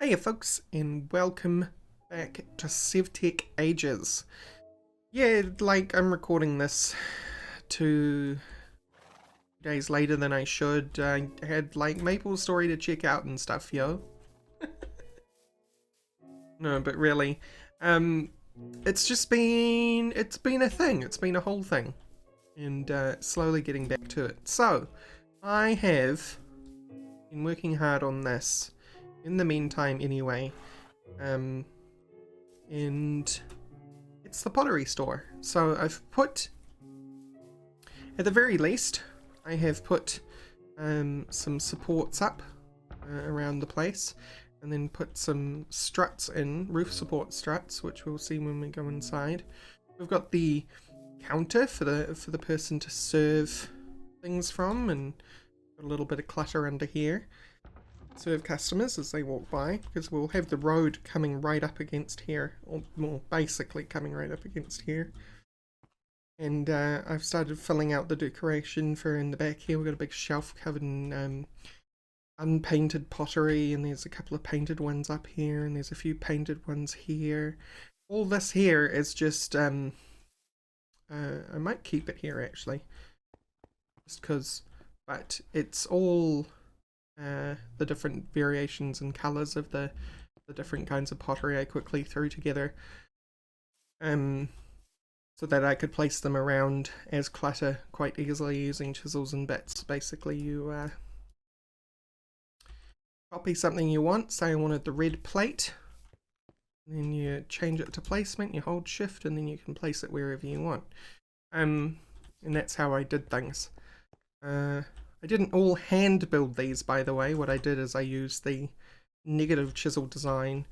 Hey folks, and welcome back to Sevtech Ages. Yeah, like I'm recording this 2 days later than I should. I had like Maple Story to check out and stuff, yo. No, but really, it's been a thing. It's been a whole thing, and slowly getting back to it. So, I have been working hard on this. In the meantime, anyway. And it's the Pottery store. So I've put, at the very least, I have put some supports up around the place, and then put some struts in, roof support struts, which we'll see when we go inside. We've got the counter for the person to serve things from, and got a little bit of clutter under here. Serve customers as they walk by, because we'll have the road coming right up against here, or more basically coming right up against here. And I've started filling out the decoration for in the back here. We've got a big shelf covered in unpainted pottery, and there's a couple of painted ones up here, and there's a few painted ones here. All this here is just I might keep it here actually, just because, but it's all the different variations and colours of the different kinds of pottery I quickly threw together, so that I could place them around as clutter quite easily using chisels and bits. Basically, you copy something you want, say I wanted the red plate, and then you change it to placement, you hold shift, and then you can place it wherever you want. And that's how I did things. I didn't all hand build these, by the way. What I did is I used the negative chisel design,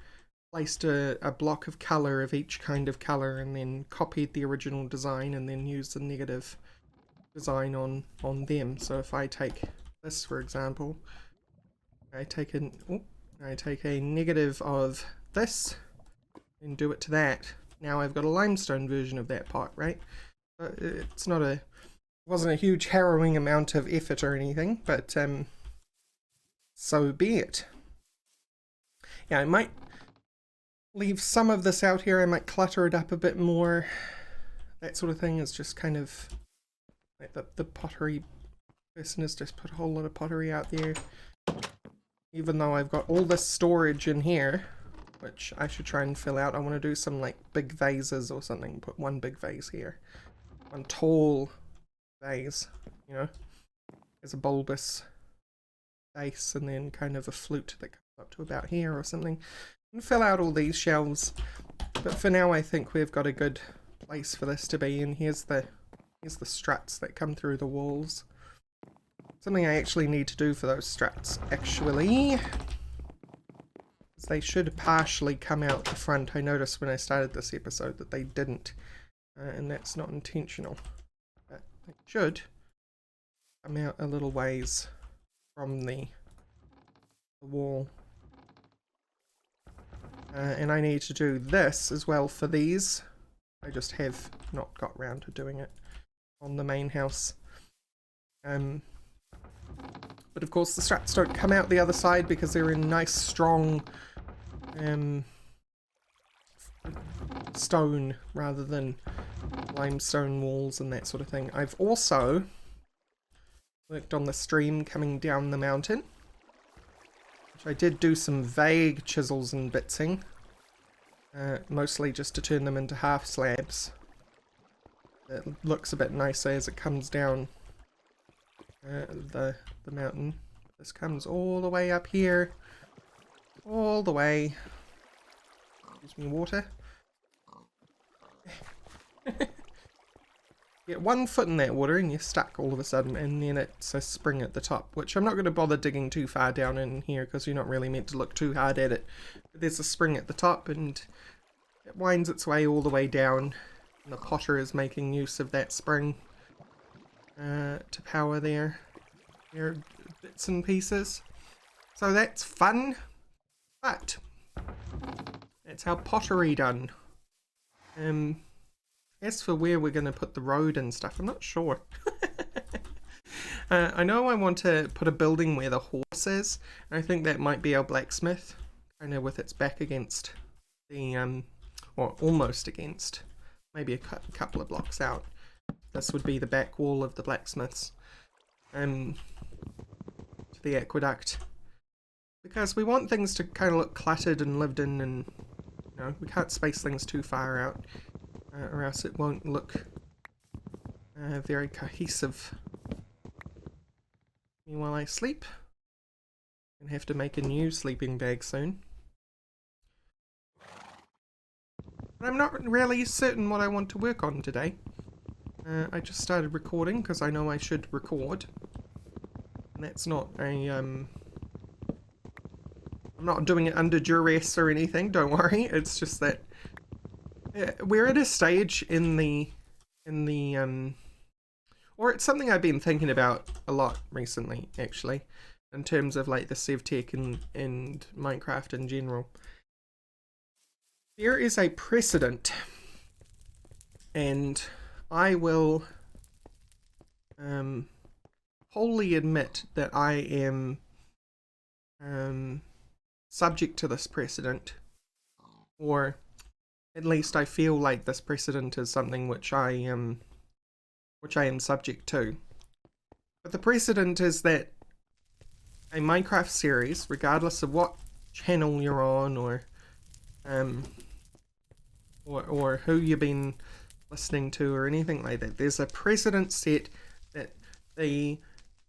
placed a block of colour of each kind of colour, and then copied the original design and then used the negative design on them. So if I take this, for example, I take a negative of this and do it to that. Now I've got a limestone version of that pot, right? It's not a... wasn't a huge harrowing amount of effort or anything, but so be it. Yeah, I might leave some of this out here. I might clutter it up a bit more. That sort of thing is just kind of like the pottery person has just put a whole lot of pottery out there. Even though I've got all this storage in here, which I should try and fill out. I want to do some like big vases or something. Put one big vase here. One tall vase, you know, as a bulbous base, and then kind of a flute that comes up to about here or something, and fill out all these shelves. But for now I think we've got a good place for this to be, and here's the struts that come through the walls. Something I actually need to do for those struts, actually, is they should partially come out the front. I noticed when I started this episode that they didn't, and that's not intentional. It should come out a little ways from the wall. And I need to do this as well for these. I just have not got round to doing it on the main house. But of course the struts don't come out the other side because they're in nice strong stone rather than limestone walls and that sort of thing. I've also worked on the stream coming down the mountain, which I did do some vague chisels and bitsing, mostly just to turn them into half slabs. It looks a bit nicer as it comes down the mountain. This comes all the way up here, all the way. Excuse me, water. Get 1 foot in that water and you're stuck all of a sudden, and then it's a spring at the top, which I'm not going to bother digging too far down in here because you're not really meant to look too hard at it. But there's a spring at the top and it winds its way all the way down, and the potter is making use of that spring to power their bits and pieces. So that's fun, but that's how pottery done. As for where we're going to put the road and stuff, I'm not sure. I know I want to put a building where the horse is, and I think that might be our blacksmith. kind of with its back against the, or almost against, maybe a couple of blocks out. This would be the back wall of the blacksmiths, to the aqueduct, because we want things to kind of look cluttered and lived in, and you know, we can't space things too far out, or else it won't look very cohesive. While I sleep, I'm gonna have to make a new sleeping bag soon. But I'm not really certain what I want to work on today. I just started recording because I know I should record. And that's not a, I'm not doing it under duress or anything, don't worry. It's just that we're at a stage in the, or it's something I've been thinking about a lot recently, actually, in terms of like the Sevtech and Minecraft in general. There is a precedent, and I will wholly admit that I am subject to this precedent, or at least I feel like this precedent is something which I am subject to. But the precedent is that a Minecraft series, regardless of what channel you're on, or who you've been listening to or anything like that, there's a precedent set that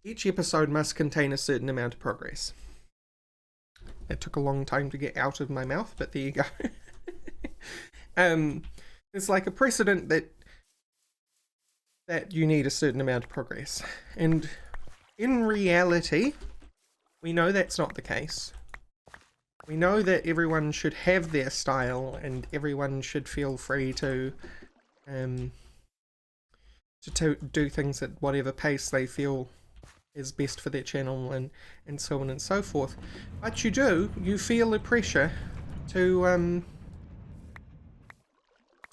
each episode must contain a certain amount of progress. It took a long time to get out of my mouth, but there you go. It's like a precedent that you need a certain amount of progress, and in reality we know that's not the case. We know that everyone should have their style, and everyone should feel free to do things at whatever pace they feel is best for their channel, and so on and so forth. But you feel the pressure to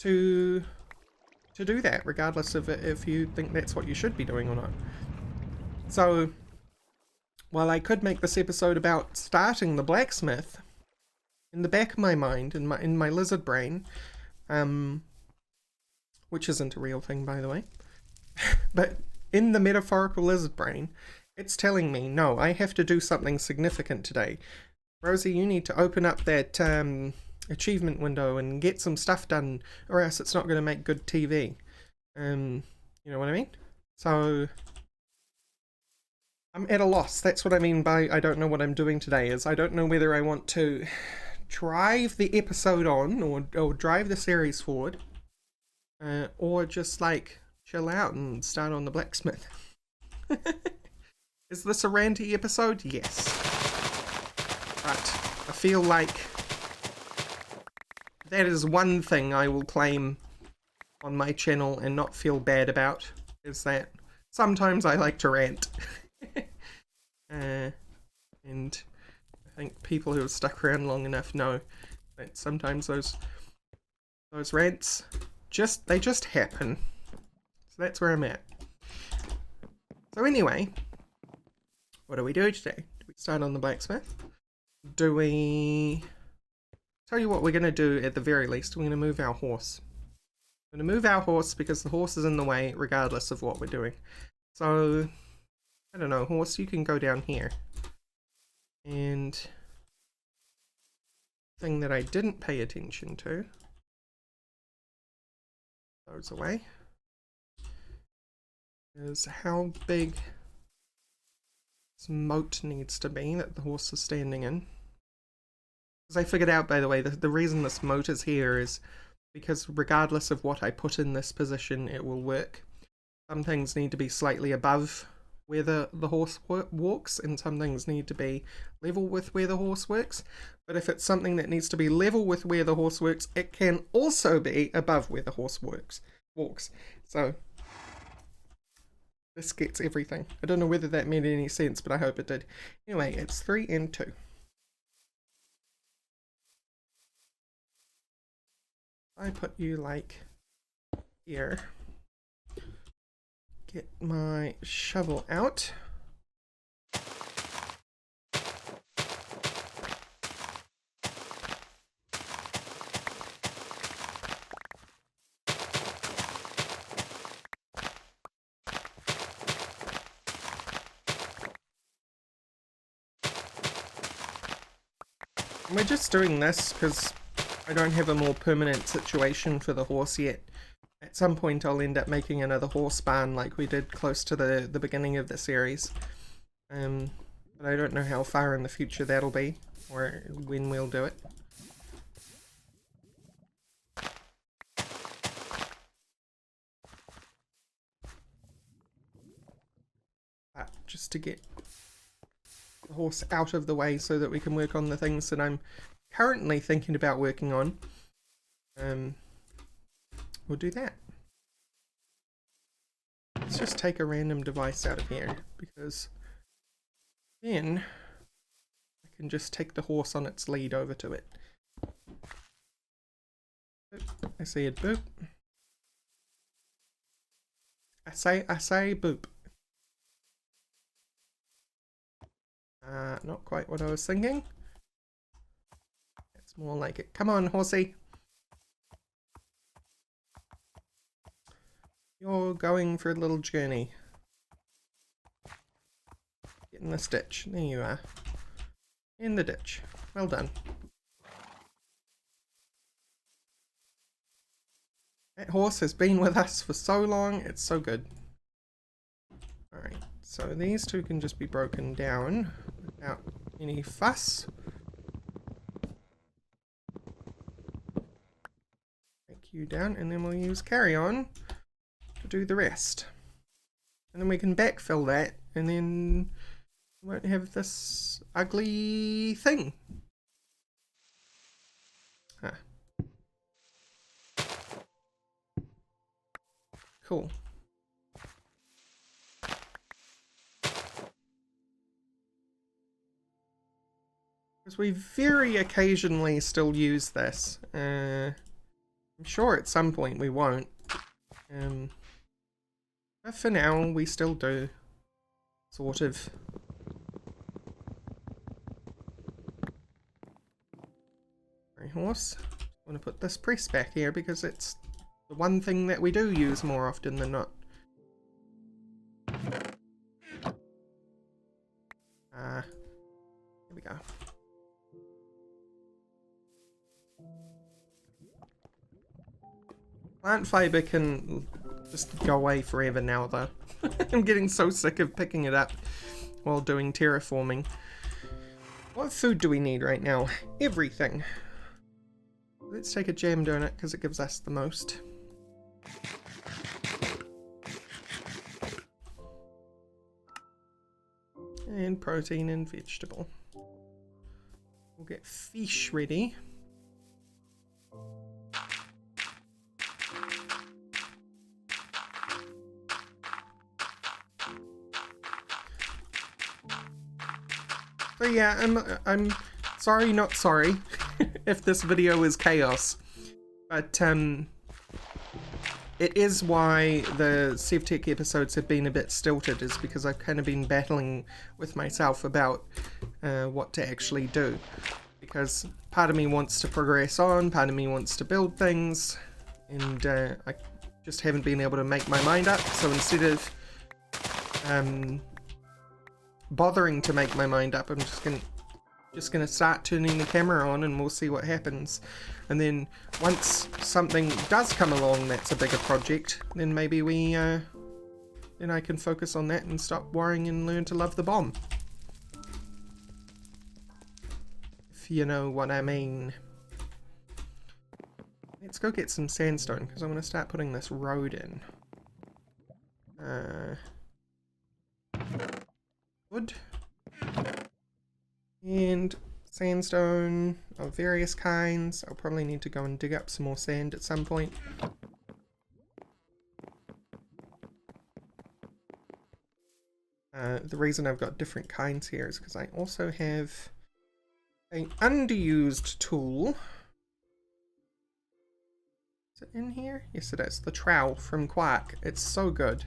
do that, regardless of if you think that's what you should be doing or not. So while I could make this episode about starting the blacksmith, in the back of my mind, in my lizard brain, which isn't a real thing, by the way, but in the metaphorical lizard brain, it's telling me, no, I have to do something significant today. Rosie, you need to open up that achievement window and get some stuff done, or else it's not going to make good TV. You know what I mean? So I'm at a loss. That's what I mean by I don't know what I'm doing today, is I don't know whether I want to drive the episode on, or drive the series forward, or just like chill out and start on the blacksmith. Is this a ranty episode? Yes. But I feel like that is one thing I will claim on my channel and not feel bad about, is that sometimes I like to rant. And I think people who have stuck around long enough know that sometimes those rants just happen. So that's where I'm at. So anyway, what do we do today? Do we start on the blacksmith? Do we... Tell you what we're going to do at the very least. We're going to move our horse. We're going to move our horse because the horse is in the way regardless of what we're doing. So, I don't know, horse, you can go down here. And thing that I didn't pay attention to goes away is how big this moat needs to be that the horse is standing in. Because I figured out, by the way, the reason this moat is here is because regardless of what I put in this position, it will work. Some things need to be slightly above where the horse walks, and some things need to be level with where the horse works. But if it's something that needs to be level with where the horse works, it can also be above where the horse walks. So this gets everything. I don't know whether that made any sense, but I hope it did. Anyway, it's 3 and 2. I put you like here. Get my shovel out. And we're just doing this because I don't have a more permanent situation for the horse yet. At some point I'll end up making another horse barn like we did close to the beginning of the series. But I don't know how far in the future that'll be, or when we'll do it. But just to get the horse out of the way so that we can work on the things that I'm currently thinking about working on, we'll do that. Let's just take a random device out of here, because then I can just take the horse on its lead over to it. Boop. I see it, boop. I say boop. Not quite what I was thinking. It's more like it. Come on, horsey. You're going for a little journey. Get in this ditch. There you are. In the ditch. Well done. That horse has been with us for so long. It's so good. Alright, so these two can just be broken down without any fuss. Take you down, and then we'll use carry on to do the rest. And then we can backfill that, and then we won't have this ugly thing. Huh. Cool. Because we very occasionally still use this. I'm sure at some point we won't. But for now, we still do. Sort of. Sorry, horse. I want to put this press back here because it's the one thing that we do use more often than not. Here we go. Plant fiber can just go away forever now though. I'm getting so sick of picking it up while doing terraforming. What food do we need right now? Everything. Let's take a jam donut because it gives us the most. And protein and vegetable. We'll get fish ready. So yeah, I'm sorry, not sorry, if this video is chaos, but it is why the Sevtech episodes have been a bit stilted, is because I've kind of been battling with myself about what to actually do, because part of me wants to progress on, part of me wants to build things, and I just haven't been able to make my mind up. So instead of bothering to make my mind up, I'm just gonna start turning the camera on and we'll see what happens. And then once something does come along that's a bigger project, then maybe then I can focus on that and stop worrying and learn to love the bomb. If you know what I mean. Let's go get some sandstone because I'm gonna start putting this road in. Wood and sandstone of various kinds. I'll probably need to go and dig up some more sand at some point. The reason I've got different kinds here is because I also have an underused tool. Is it in here? Yes it is. The trowel from Quark. It's so good.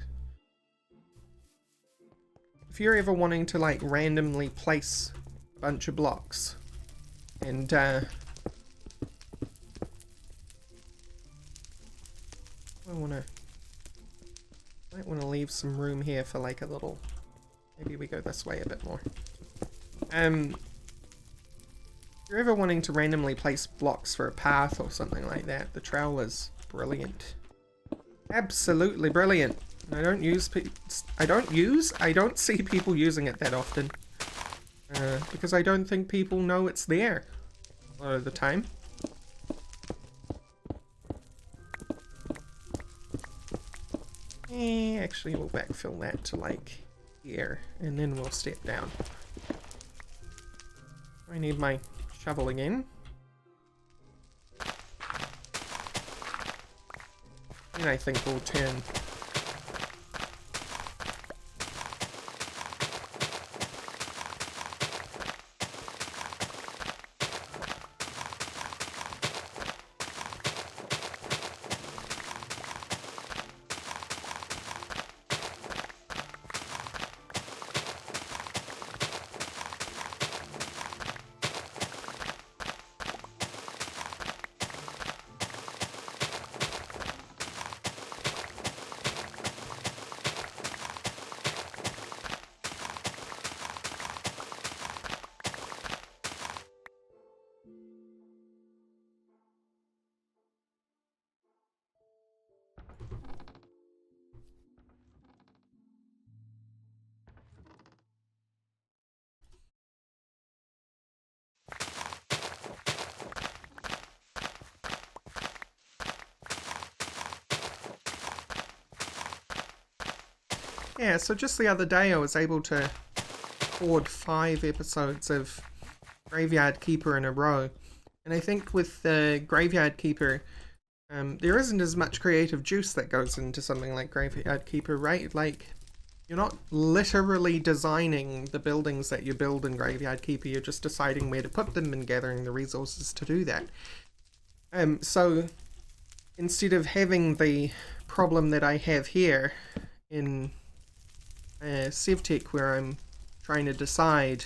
If you're ever wanting to like randomly place a bunch of blocks and I might want to leave some room here for like a little, maybe we go this way a bit more. If you're ever wanting to randomly place blocks for a path or something like that, the trowel is brilliant. Absolutely brilliant. And I don't see people using it that often. Because I don't think people know it's there a lot of the time. Actually, we'll backfill that to like here, and then we'll step down. I need my shovel again. And I think we'll turn. Yeah, so just the other day I was able to record 5 episodes of Graveyard Keeper in a row. And I think with the Graveyard Keeper, there isn't as much creative juice that goes into something like Graveyard Keeper, right? Like, you're not literally designing the buildings that you build in Graveyard Keeper, you're just deciding where to put them and gathering the resources to do that. So, instead of having the problem that I have here in Sevtech, where I'm trying to decide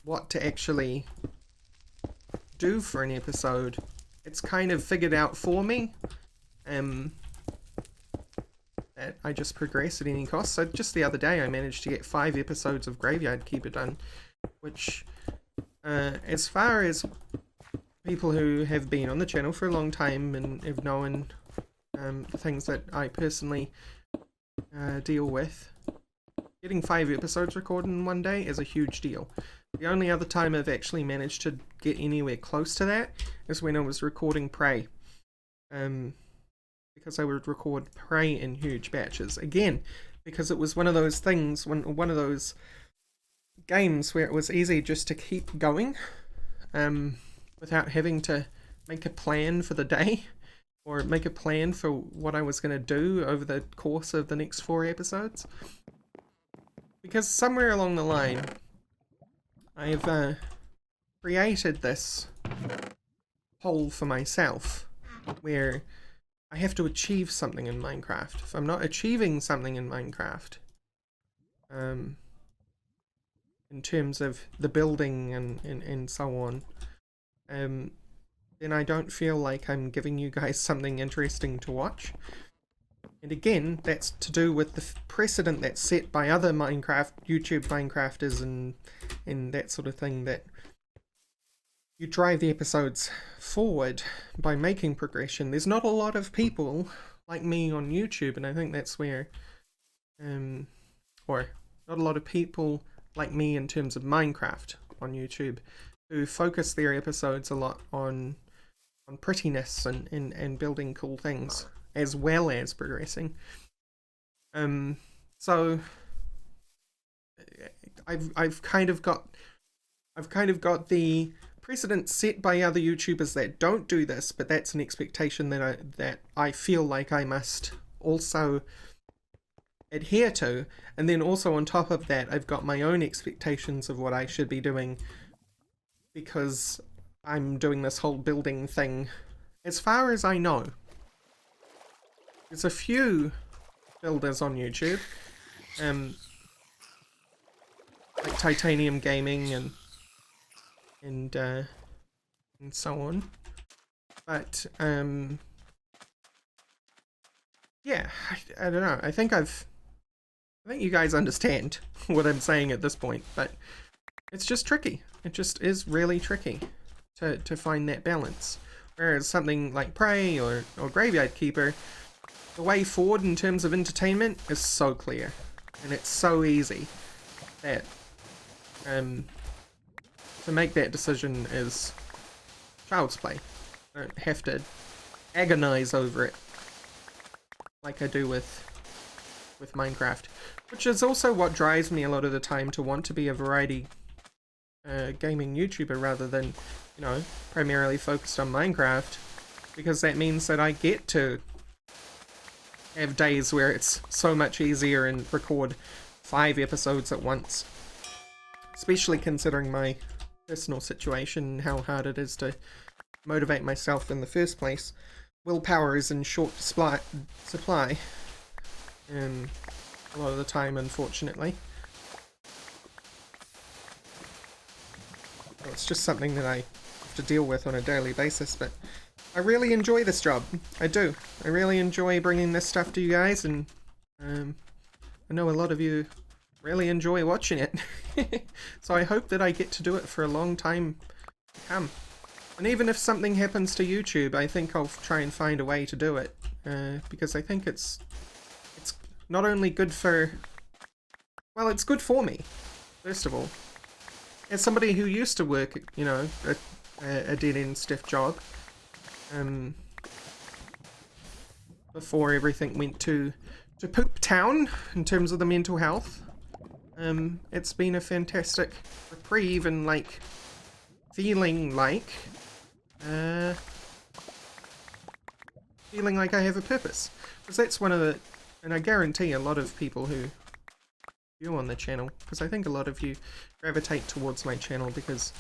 what to actually do for an episode, it's kind of figured out for me that I just progress at any cost. So just the other day I managed to get 5 episodes of Graveyard Keeper done, which as far as people who have been on the channel for a long time and have known the things that I personally deal with, getting 5 episodes recorded in one day is a huge deal. The only other time I've actually managed to get anywhere close to that is when I was recording Prey. Because I would record Prey in huge batches. Again, because it was one of those things, one of those games where it was easy just to keep going without having to make a plan for the day or make a plan for what I was going to do over the course of the next 4 episodes. Because somewhere along the line, I've created this hole for myself where I have to achieve something in Minecraft. If I'm not achieving something in Minecraft, in terms of the building and so on, then I don't feel like I'm giving you guys something interesting to watch. And again, that's to do with the precedent that's set by other YouTube Minecrafters and that sort of thing, that you drive the episodes forward by making progression. There's not a lot of people like me on YouTube, and I think that's where, or not a lot of people like me in terms of Minecraft on YouTube, who focus their episodes a lot on prettiness and building cool things, as well as progressing. So I've kind of got the precedent set by other YouTubers that don't do this, but that's an expectation that I feel like I must also adhere to. And then also on top of that, I've got my own expectations of what I should be doing, because I'm doing this whole building thing. As far as I know, there's a few builders on YouTube, like Titanium Gaming and so on. But yeah, I don't know. I think you guys understand what I'm saying at this point. But it's just tricky. It just is really tricky to find that balance. Whereas something like Prey or Graveyard Keeper, the way forward in terms of entertainment is so clear. And it's so easy that to make that decision is child's play. I don't have to agonize over it like I do with Minecraft. Which is also what drives me a lot of the time to want to be a variety gaming YouTuber rather than, you know, primarily focused on Minecraft, because that means that I get to have days where it's so much easier and record 5 episodes at once. Especially considering my personal situation and how hard it is to motivate myself in the first place. Willpower is in short supply a lot of the time, unfortunately. It's just something that I have to deal with on a daily basis, but I really enjoy this job. I do. I really enjoy bringing this stuff to you guys, and I know a lot of you really enjoy watching it. So I hope that I get to do it for a long time to come. And even if something happens to YouTube, I think I'll try and find a way to do it, because I think it's not only good for, well, it's good for me, first of all. As somebody who used to work, you know, a dead-end stiff job, before everything went to poop town in terms of the mental health, it's been a fantastic reprieve and, like, feeling like I have a purpose. Because that's one of the, and I guarantee a lot of people who view on the channel, because I think a lot of you gravitate towards my channel because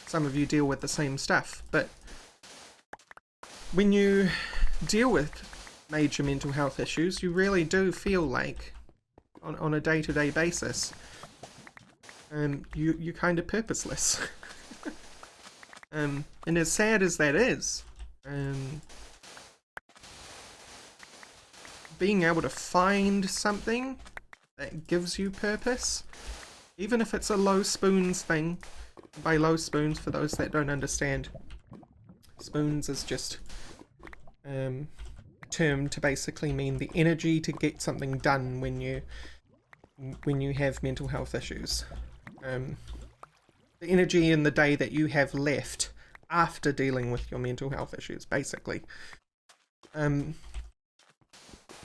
some of you deal with the same stuff, but when you deal with major mental health issues, you really do feel like on a day-to-day basis you're kind of purposeless. And as sad as that is, being able to find something that gives you purpose, even if it's a low spoons thing. By low spoons, for those that don't understand, spoons is just a term to basically mean the energy to get something done when you have mental health issues. The energy in the day that you have left after dealing with your mental health issues, basically. Whether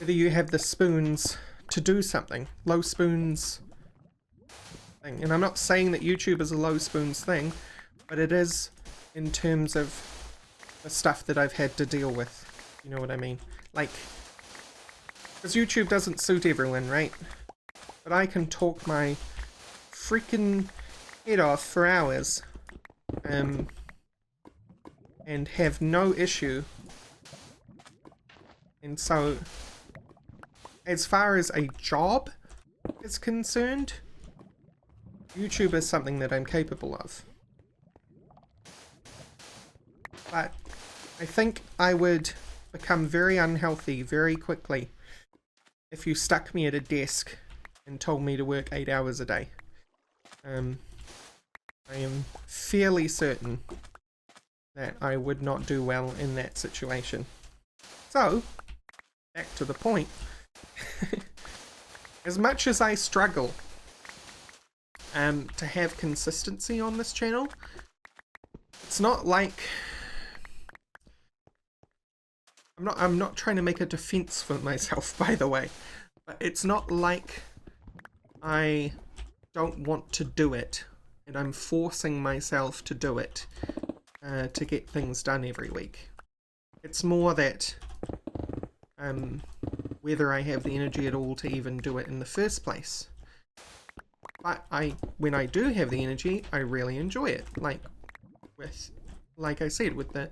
you have the spoons to do something, low spoons thing. And I'm not saying that YouTube is a low spoons thing, but it is in terms of the stuff that I've had to deal with. You know what I mean? Like, because YouTube doesn't suit everyone, right? But I can talk my freaking head off for hours, and have no issue. And so, as far as a job is concerned, YouTube is something that I'm capable of. But I think I would become very unhealthy very quickly if you stuck me at a desk and told me to work 8 hours a day. I am fairly certain that I would not do well in that situation. So, back to the point. As much as I struggle to have consistency on this channel, it's not like I'm not trying to make a defense for myself, by the way, but it's not like I don't want to do it and I'm forcing myself to do it to get things done every week. It's more that whether I have the energy at all to even do it in the first place. But when I do have the energy, I really enjoy it. Like I said, with the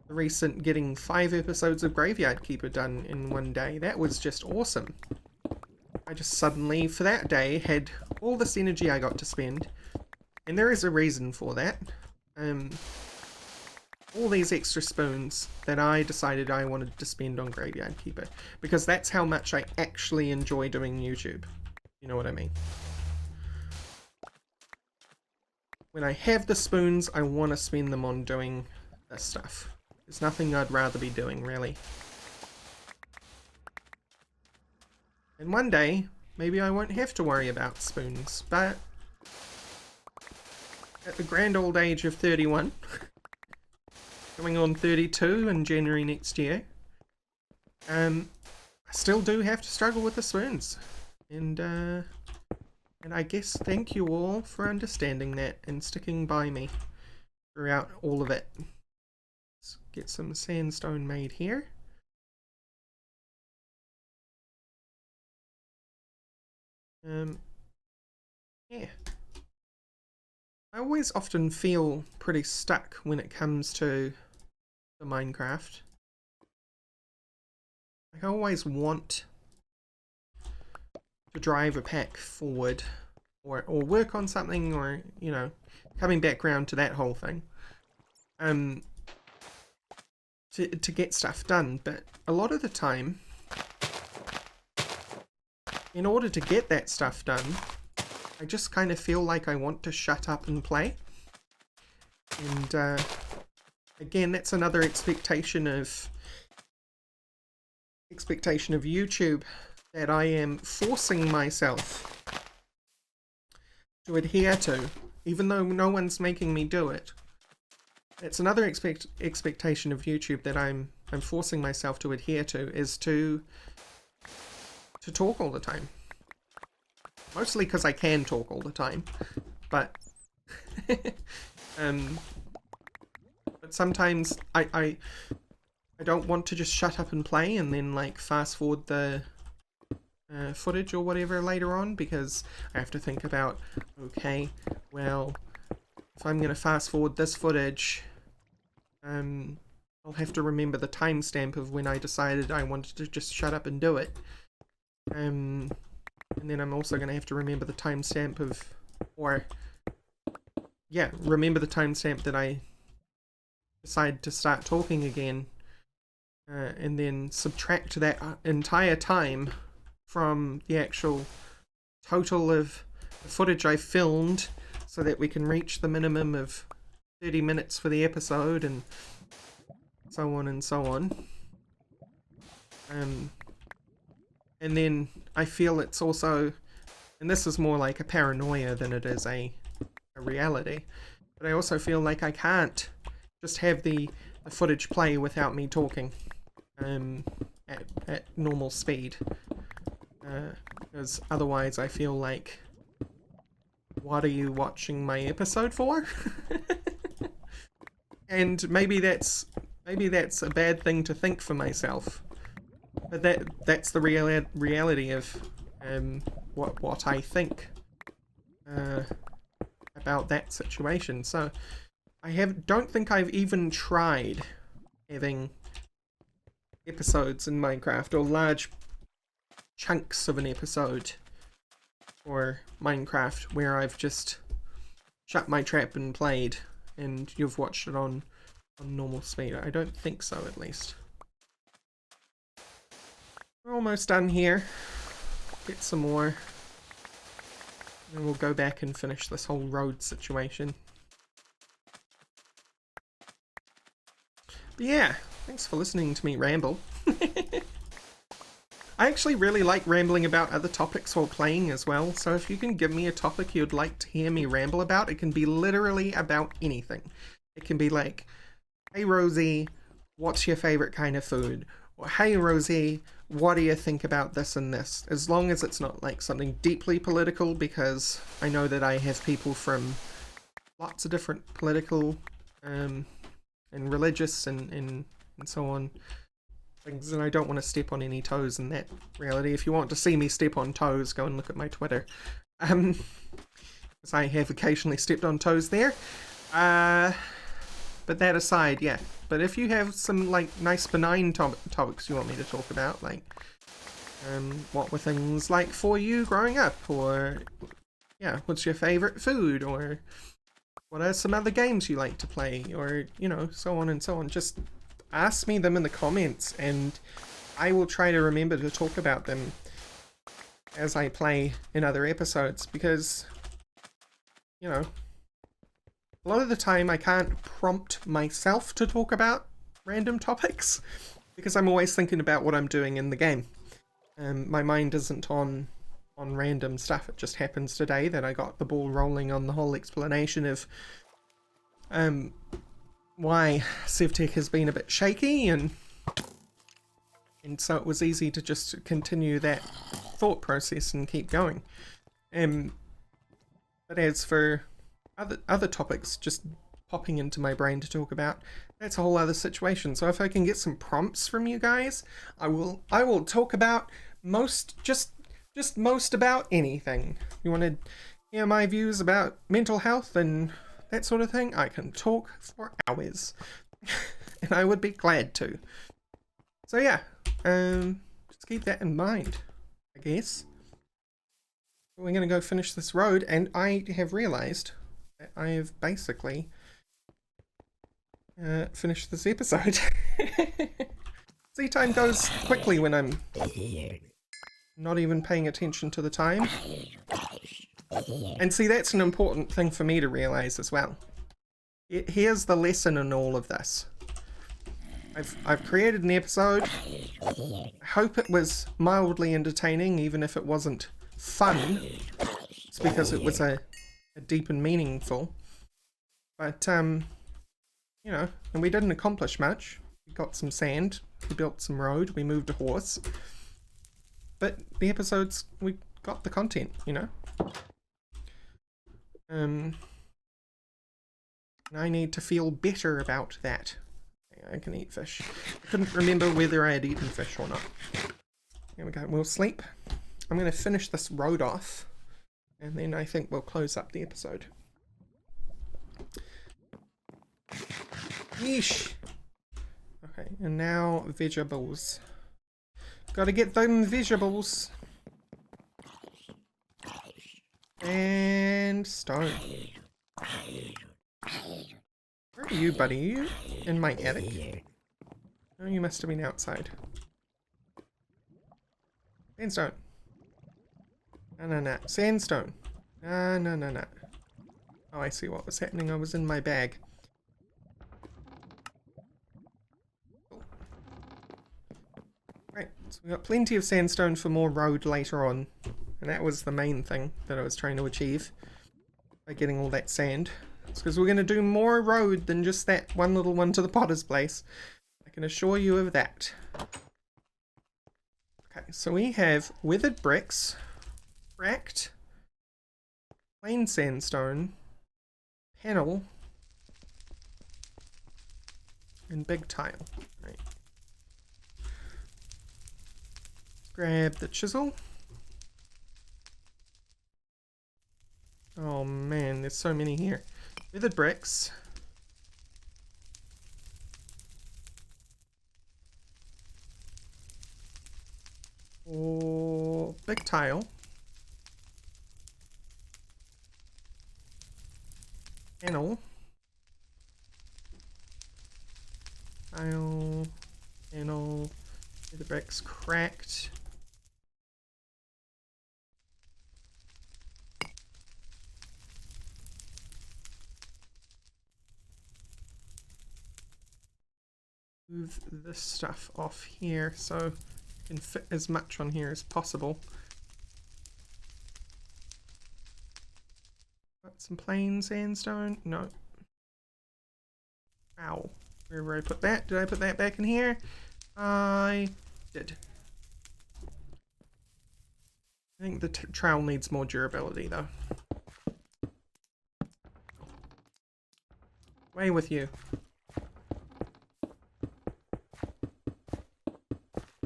recent getting 5 episodes of Graveyard Keeper done in one day, that was just awesome. I just suddenly, for that day, had all this energy I got to spend, and there is a reason for that. All these extra spoons that I decided I wanted to spend on Graveyard Keeper, because that's how much I actually enjoy doing YouTube. You know what I mean? when I have the spoons, I want to spend them on doing this stuff. There's nothing I'd rather be doing, really. And one day, maybe I won't have to worry about spoons, but at the grand old age of 31, coming on 32 in January next year, I still do have to struggle with the spoons. And I guess thank you all for understanding that and sticking by me throughout all of it. Let's get some sandstone made here. Yeah. I always often feel pretty stuck when it comes to the Minecraft. I always want to drive a pack forward or work on something, or, you know, coming back round to that whole thing. To get stuff done, but a lot of the time, in order to get that stuff done, I just kind of feel like I want to shut up and play. And again, that's another expectation of YouTube that I am forcing myself to adhere to, even though no one's making me do it. It's another expectation of YouTube that I'm forcing myself to adhere to, is to talk all the time. Mostly because I can talk all the time, but but sometimes I don't want to just shut up and play and then like fast forward the footage or whatever later on, because I have to think about, okay, well, if I'm going to fast forward this footage, I'll have to remember the timestamp of when I decided I wanted to just shut up and do it. And then I'm also going to have to remember the timestamp of, remember the timestamp that I decide to start talking again, and then subtract that entire time from the actual total of the footage I filmed, so that we can reach the minimum of 30 minutes for the episode, and so on and so on. And then I feel it's also, and this is more like a paranoia than it is a reality, but I also feel like I can't just have the footage play without me talking at normal speed, because otherwise I feel like, what are you watching my episode for? And maybe that's a bad thing to think for myself, but that's the reality of what I think about that situation. So I don't think I've even tried having episodes in Minecraft, or large chunks of an episode or Minecraft, where I've just shut my trap and played and you've watched it on normal speed. I don't think so, at least. We're almost done here. Get some more, and we'll go back and finish this whole road situation. But yeah, thanks for listening to me ramble. I actually really like rambling about other topics while playing as well, so if you can give me a topic you'd like to hear me ramble about, it can be literally about anything. It can be like, hey Rosie, what's your favourite kind of food? Or hey Rosie, what do you think about this and this? As long as it's not like something deeply political, because I know that I have people from lots of different political and religious and so on things, and I don't want to step on any toes in that reality. If you want to see me step on toes, go and look at my Twitter, because I have occasionally stepped on toes there. But that aside, yeah. But if you have some like nice benign topics you want me to talk about, like what were things like for you growing up, or yeah, what's your favorite food, or what are some other games you like to play, or you know, so on and so on, just ask me them in the comments and I will try to remember to talk about them as I play in other episodes, because, you know, a lot of the time I can't prompt myself to talk about random topics because I'm always thinking about what I'm doing in the game. My mind isn't on random stuff. It just happens today that I got the ball rolling on the whole explanation of why Sevtech has been a bit shaky, and so it was easy to just continue that thought process and keep going. But as for other topics just popping into my brain to talk about, that's a whole other situation. So if I can get some prompts from you guys, I will talk about most about anything. You want to hear my views about mental health and that sort of thing? I can talk for hours. And I would be glad to. So yeah, just keep that in mind, I guess. We're going to go finish this road, and I have realised that I have basically finished this episode. See, time goes quickly when I'm not even paying attention to the time. And see, that's an important thing for me to realise as well. Here's the lesson in all of this. I've created an episode. I hope it was mildly entertaining, even if it wasn't fun. It's because it was a deep and meaningful. But, you know, and we didn't accomplish much. We got some sand, we built some road, we moved a horse. But the episodes, we got the content, you know? And I need to feel better about that. I can eat fish. I couldn't remember whether I had eaten fish or not. Here we go, we'll sleep. I'm going to finish this road off, and then I think we'll close up the episode. Yeesh! Okay, and now vegetables. Gotta get them vegetables. And stone. Where are you, buddy? Are you in my attic? Oh, you must have been outside. Sandstone. No. Sandstone. No. Oh, I see what was happening. I was in my bag. Right, so we got plenty of sandstone for more road later on. And that was the main thing that I was trying to achieve by getting all that sand. It's because we're going to do more road than just that one little one to the potter's place. I can assure you of that. Okay, so we have weathered bricks, cracked, plain sandstone, panel, and big tile. Right. Let's grab the chisel. Oh man, there's so many here. Weathered bricks. Or big tile. Panel. Tile. Panel. Weathered bricks cracked. Move this stuff off here so I can fit as much on here as possible. Got some plain sandstone? No. Ow. Wherever I put that? Did I put that back in here? I did. I think the trowel needs more durability though. Away with you.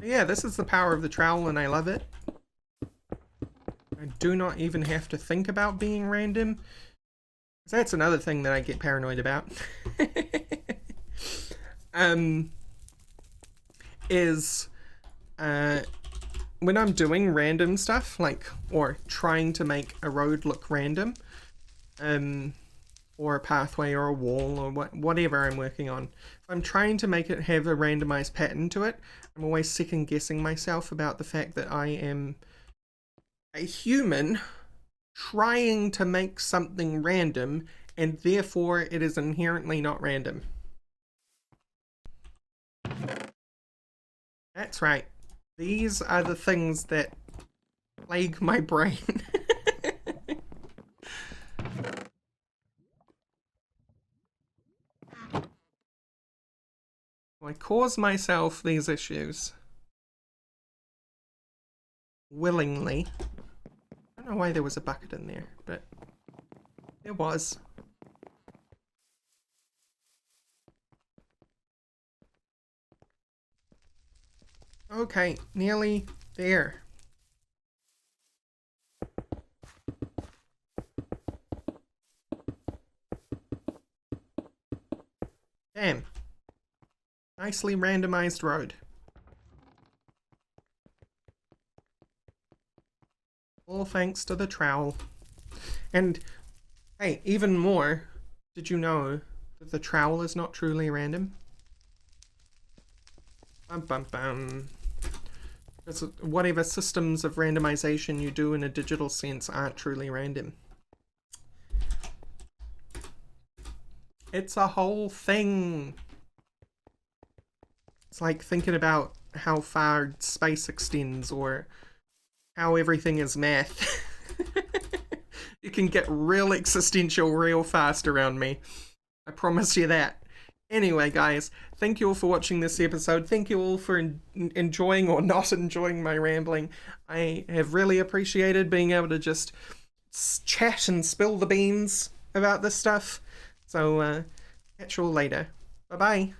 Yeah, this is the power of the trowel and I love it. I do not even have to think about being random. That's another thing that I get paranoid about. When I'm doing random stuff, like, or trying to make a road look random, or a pathway or a wall or whatever I'm working on. If I'm trying to make it have a randomized pattern to it, I'm always second guessing myself about the fact that I am a human trying to make something random and therefore it is inherently not random. That's right. These are the things that plague my brain. I cause myself these issues willingly. I don't know why there was a bucket in there, but there was. Okay, nearly there. Damn. Nicely randomized road. All thanks to the trowel. And, hey, even more, did you know that the trowel is not truly random? Bum bum bum. Because whatever systems of randomization you do in a digital sense aren't truly random. It's a whole thing. It's like thinking about how far space extends or how everything is math. You can get real existential real fast around me. I promise you that. Anyway, guys, thank you all for watching this episode. Thank you all for enjoying or not enjoying my rambling. I have really appreciated being able to just chat and spill the beans about this stuff. So, catch you all later. Bye-bye.